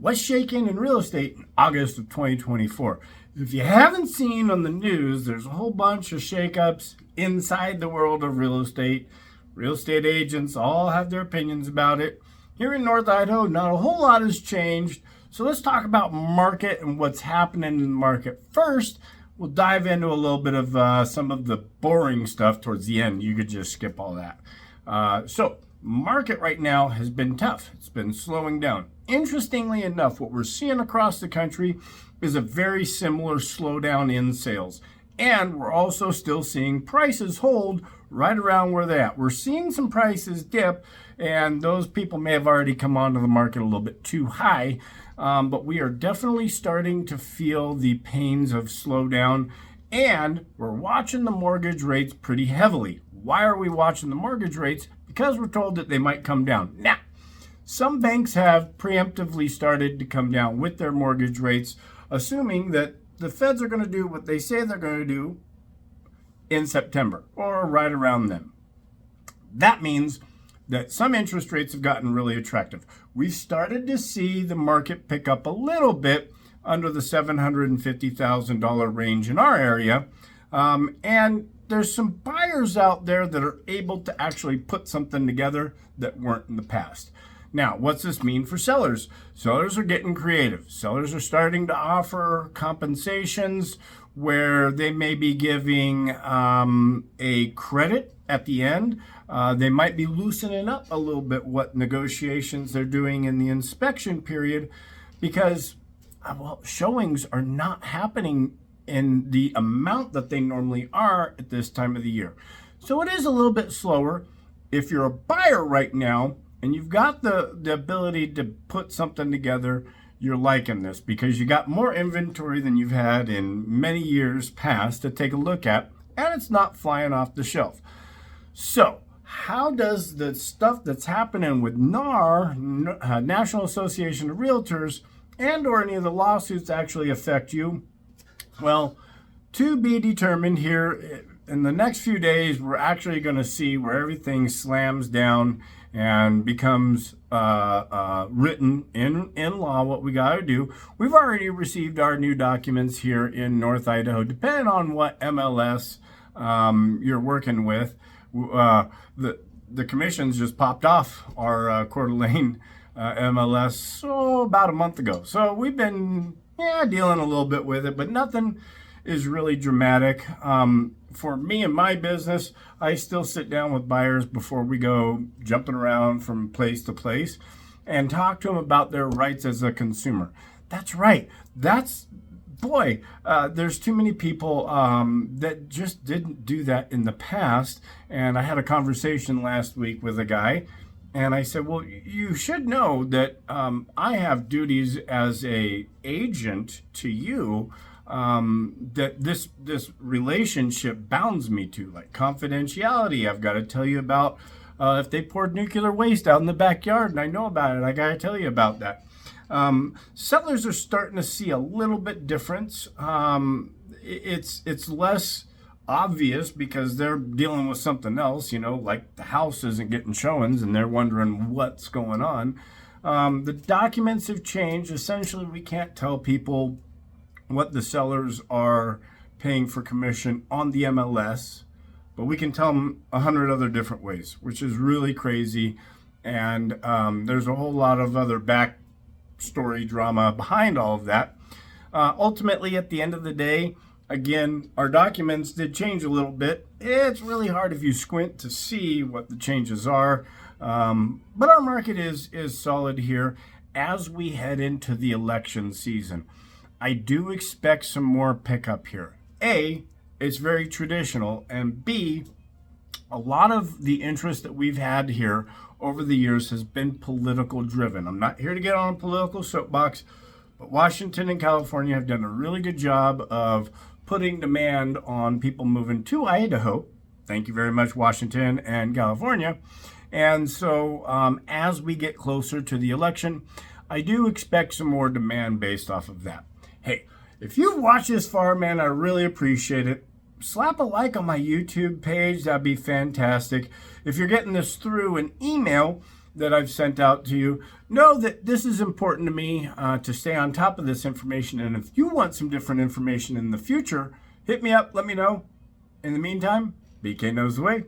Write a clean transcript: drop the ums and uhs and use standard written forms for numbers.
What's shaking in real estate in August of 2024? If you haven't seen on the news, there's a whole bunch of shakeups inside the world of real estate. Real estate agents all have their opinions about it. Here in North Idaho, not a whole lot has changed. So let's talk about market and what's happening in the market. First, we'll dive into a little bit of some of the boring stuff towards the end. You could just skip all that. Market right now has been tough. It's been slowing down. Interestingly enough, what we're seeing across the country is a very similar slowdown in sales. And we're also still seeing prices hold right around where they're at. We're seeing some prices dip, and those people may have already come onto the market a little bit too high. But we are definitely starting to feel the pains of slowdown, and we're watching the mortgage rates pretty heavily. Why are we watching the mortgage rates? Because we're told that they might come down. Now, some banks have preemptively started to come down with their mortgage rates, assuming that the feds are going to do what they say they're going to do in September or right around then. That means that some interest rates have gotten really attractive. We've started to see the market pick up a little bit under the $750,000 range in our area. And there's some buyers out there that are able to actually put something together that weren't in the past. Now, what's this mean for sellers? Sellers are getting creative. Sellers are starting to offer compensations where they may be giving a credit at the end. They might be loosening up a little bit what negotiations they're doing in the inspection period because, showings are not happening in the amount that they normally are at this time of the year. So it is a little bit slower. If you're a buyer right now and you've got the ability to put something together, you're liking this because you got more inventory than you've had in many years past to take a look at, and it's not flying off the shelf. So how does the stuff that's happening with NAR, National Association of Realtors, and or any of the lawsuits actually affect you? Well, to be determined here. In the next few days, we're actually going to see where everything slams down and becomes written in law what we got to do. We've already received our new documents here in North Idaho, depending on what MLS you're working with. The commissions just popped off our Coeur d'Alene MLS about a month ago. So we've been dealing a little bit with it, but nothing is really dramatic. For me and my business, I still sit down with buyers before we go jumping around from place to place and talk to them about their rights as a consumer. That's right. There's too many people that just didn't do that in the past. And I had a conversation last week with a guy, and I said, well, you should know that I have duties as a agent to you that this relationship bounds me to, like confidentiality. I've got to tell you about if they poured nuclear waste out in the backyard and I know about it, I got to tell you about that. Settlers are starting to see a little bit difference. It's less obvious because they're dealing with something else, like the house isn't getting showings and they're wondering what's going on. The documents have changed. Essentially, we can't tell people what the sellers are paying for commission on the MLS, but we can tell them 100 other different ways, which is really crazy. And there's a whole lot of other backstory drama behind all of that. Ultimately, at the end of the day, again, our documents did change a little bit. It's really hard if you squint to see what the changes are. But our market is solid here as we head into the election season. I do expect some more pickup here. A, it's very traditional, and B, a lot of the interest that we've had here over the years has been political driven. I'm not here to get on a political soapbox, but Washington and California have done a really good job of putting demand on people moving to Idaho. Thank you very much, Washington and California. And so as we get closer to the election, I do expect some more demand based off of that. Hey, if you've watched this far, man, I really appreciate it. Slap a like on my YouTube page. That'd be fantastic. If you're getting this through an email, that I've sent out to you. Know that this is important to me to stay on top of this information. And if you want some different information in the future, hit me up, let me know. In the meantime, BK knows the way.